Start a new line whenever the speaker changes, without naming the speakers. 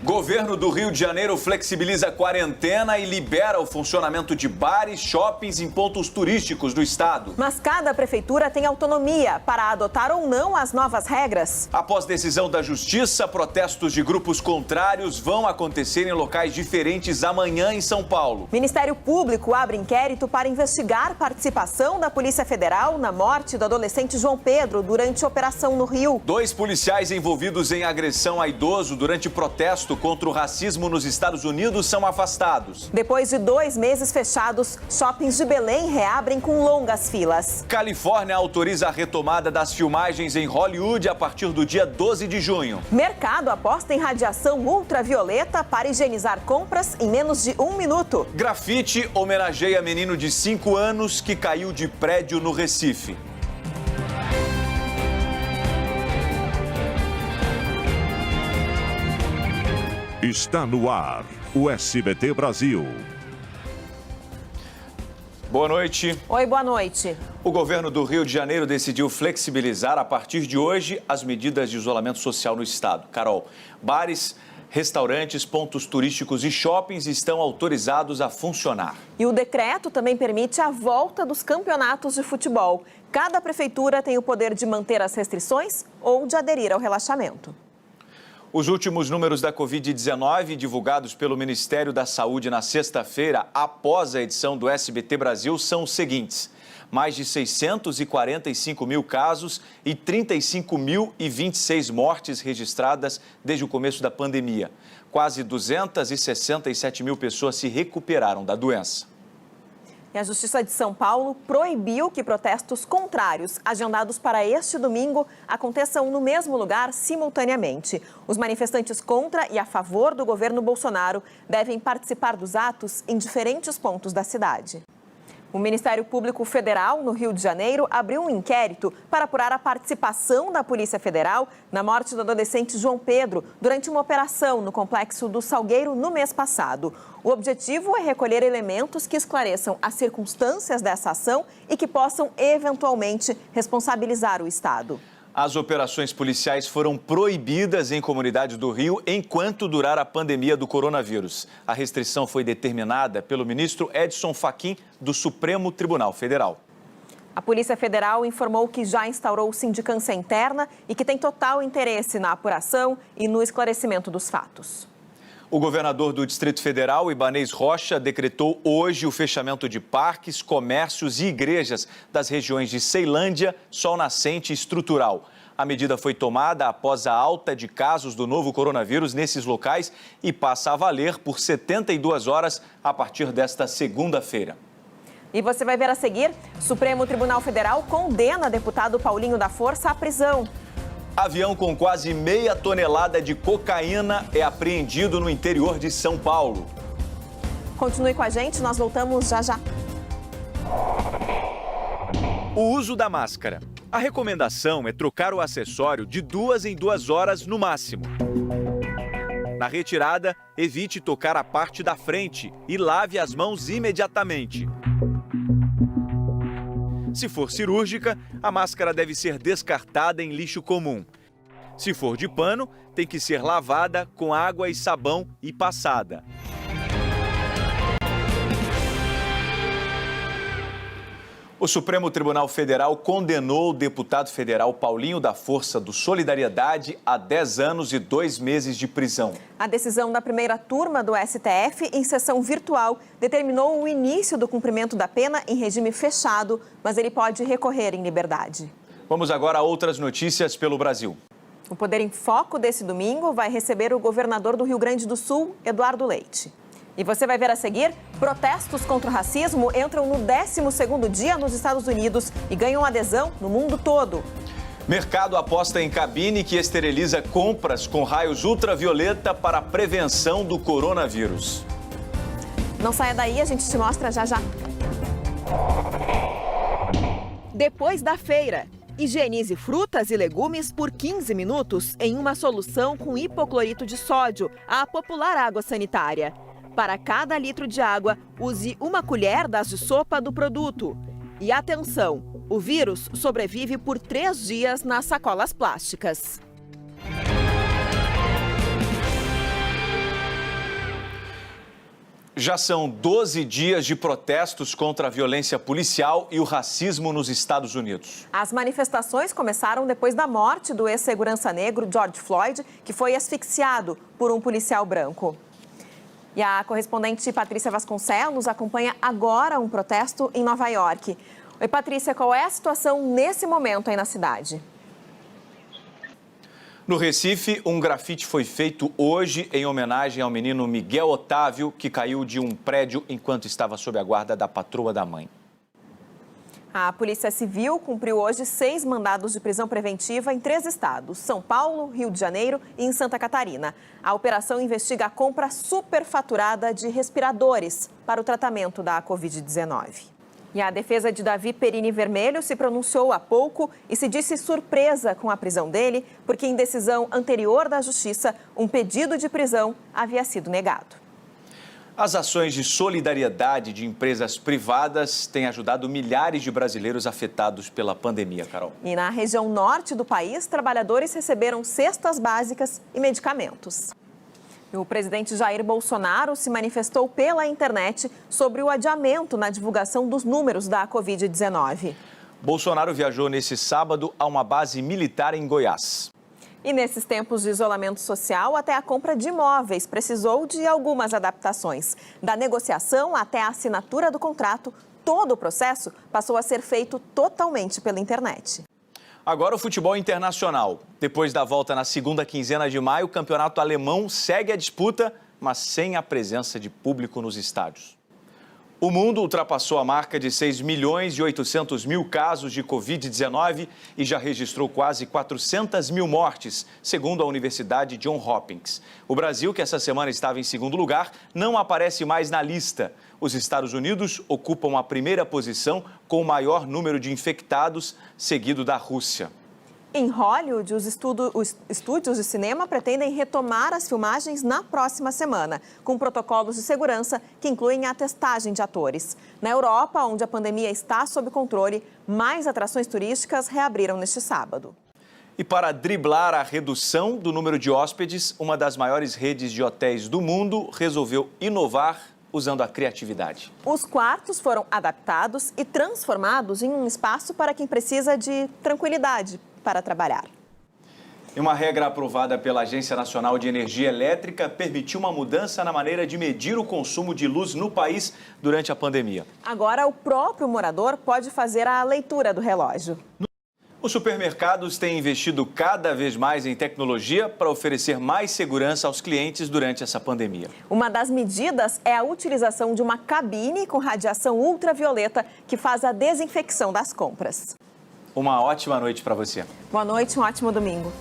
Governo do Rio de Janeiro flexibiliza a quarentena e libera o funcionamento de bares, shoppings em pontos turísticos do estado.
Mas cada prefeitura tem autonomia para adotar ou não as novas regras.
Após decisão da Justiça, protestos de grupos contrários vão acontecer em locais diferentes amanhã em São Paulo.
Ministério Público abre inquérito para investigar participação da Polícia Federal na morte do adolescente João Pedro durante operação no Rio.
2 policiais envolvidos em agressão a idoso durante protesto contra o racismo nos Estados Unidos são afastados.
Depois de 2 meses fechados, shoppings de Belém reabrem com longas filas.
Califórnia autoriza a retomada das filmagens em Hollywood a partir do dia 12 de junho.
Mercado aposta em radiação ultravioleta para higienizar compras em menos de 1 minuto.
Grafite homenageia menino de 5 anos que caiu de prédio no Recife.
Está no ar, o SBT Brasil.
Boa noite.
Oi, boa noite.
O governo do Rio de Janeiro decidiu flexibilizar a partir de hoje as medidas de isolamento social no estado. Carol, bares, restaurantes, pontos turísticos e shoppings estão autorizados a funcionar.
E o decreto também permite a volta dos campeonatos de futebol. Cada prefeitura tem o poder de manter as restrições ou de aderir ao relaxamento.
Os últimos números da Covid-19 divulgados pelo Ministério da Saúde na sexta-feira, após a edição do SBT Brasil, são os seguintes: mais de 645 mil casos e 35.026 mortes registradas desde o começo da pandemia. Quase 267 mil pessoas se recuperaram da doença.
E a Justiça de São Paulo proibiu que protestos contrários, agendados para este domingo, aconteçam no mesmo lugar simultaneamente. Os manifestantes contra e a favor do governo Bolsonaro devem participar dos atos em diferentes pontos da cidade. O Ministério Público Federal, no Rio de Janeiro, abriu um inquérito para apurar a participação da Polícia Federal na morte do adolescente João Pedro durante uma operação no Complexo do Salgueiro no mês passado. O objetivo é recolher elementos que esclareçam as circunstâncias dessa ação e que possam, eventualmente, responsabilizar o Estado.
As operações policiais foram proibidas em comunidades do Rio enquanto durar a pandemia do coronavírus. A restrição foi determinada pelo ministro Edson Fachin, do Supremo Tribunal Federal.
A Polícia Federal informou que já instaurou sindicância interna e que tem total interesse na apuração e no esclarecimento dos fatos.
O governador do Distrito Federal, Ibanez Rocha, decretou hoje o fechamento de parques, comércios e igrejas das regiões de Ceilândia, Sol Nascente e Estrutural. A medida foi tomada após a alta de casos do novo coronavírus nesses locais e passa a valer por 72 horas a partir desta segunda-feira.
E você vai ver a seguir: Supremo Tribunal Federal condena deputado Paulinho da Força à prisão.
Avião com quase meia tonelada de cocaína é apreendido no interior de São Paulo.
Continue com a gente, nós voltamos já já.
O uso da máscara. A recomendação é trocar o acessório de 2 em 2 horas no máximo. Na retirada, evite tocar a parte da frente e lave as mãos imediatamente. Se for cirúrgica, a máscara deve ser descartada em lixo comum. Se for de pano, tem que ser lavada com água e sabão e passada. O Supremo Tribunal Federal condenou o deputado federal Paulinho da Força do Solidariedade a 10 anos e 2 meses de prisão.
A decisão da primeira turma do STF, em sessão virtual, determinou o início do cumprimento da pena em regime fechado, mas ele pode recorrer em liberdade.
Vamos agora a outras notícias pelo Brasil.
O Poder em Foco desse domingo vai receber o governador do Rio Grande do Sul, Eduardo Leite. E você vai ver a seguir: protestos contra o racismo entram no 12º dia nos Estados Unidos e ganham adesão no mundo todo.
Mercado aposta em cabine que esteriliza compras com raios ultravioleta para a prevenção do coronavírus.
Não saia daí, a gente te mostra já já. Depois da feira, higienize frutas e legumes por 15 minutos em uma solução com hipoclorito de sódio, a popular água sanitária. Para cada litro de água, use 1 colher das de sopa do produto. E atenção, o vírus sobrevive por 3 dias nas sacolas plásticas.
Já são 12 dias de protestos contra a violência policial e o racismo nos Estados Unidos.
As manifestações começaram depois da morte do ex-segurança negro George Floyd, que foi asfixiado por um policial branco. E a correspondente Patrícia Vasconcelos acompanha agora um protesto em Nova York. Oi, Patrícia, qual é a situação nesse momento aí na cidade?
No Recife, um grafite foi feito hoje em homenagem ao menino Miguel Otávio, que caiu de um prédio enquanto estava sob a guarda da patroa da mãe.
A Polícia Civil cumpriu hoje 6 mandados de prisão preventiva em 3 estados: São Paulo, Rio de Janeiro e em Santa Catarina. A operação investiga a compra superfaturada de respiradores para o tratamento da Covid-19. E a defesa de Davi Perini Vermelho se pronunciou há pouco e se disse surpresa com a prisão dele, porque em decisão anterior da Justiça, um pedido de prisão havia sido negado.
As ações de solidariedade de empresas privadas têm ajudado milhares de brasileiros afetados pela pandemia, Carol.
E na região norte do país, trabalhadores receberam cestas básicas e medicamentos. O presidente Jair Bolsonaro se manifestou pela internet sobre o adiamento na divulgação dos números da Covid-19.
Bolsonaro viajou nesse sábado a uma base militar em Goiás.
E nesses tempos de isolamento social, até a compra de imóveis precisou de algumas adaptações. Da negociação até a assinatura do contrato, todo o processo passou a ser feito totalmente pela internet.
Agora o futebol internacional. Depois da volta na segunda quinzena de maio, o campeonato alemão segue a disputa, mas sem a presença de público nos estádios. O mundo ultrapassou a marca de 6.800.000 casos de Covid-19 e já registrou quase 400.000 mortes, segundo a Universidade Johns Hopkins. O Brasil, que essa semana estava em segundo lugar, não aparece mais na lista. Os Estados Unidos ocupam a primeira posição com o maior número de infectados, seguido da Rússia.
Em Hollywood, os estúdios de cinema pretendem retomar as filmagens na próxima semana, com protocolos de segurança que incluem a testagem de atores. Na Europa, onde a pandemia está sob controle, mais atrações turísticas reabriram neste sábado.
E para driblar a redução do número de hóspedes, uma das maiores redes de hotéis do mundo resolveu inovar usando a criatividade.
Os quartos foram adaptados e transformados em um espaço para quem precisa de tranquilidade para trabalhar.
E uma regra aprovada pela Agência Nacional de Energia Elétrica permitiu uma mudança na maneira de medir o consumo de luz no país durante a pandemia.
Agora, o próprio morador pode fazer a leitura do relógio.
Os supermercados têm investido cada vez mais em tecnologia para oferecer mais segurança aos clientes durante essa pandemia.
Uma das medidas é a utilização de uma cabine com radiação ultravioleta que faz a desinfecção das compras.
Uma ótima noite para você.
Boa noite, um ótimo domingo.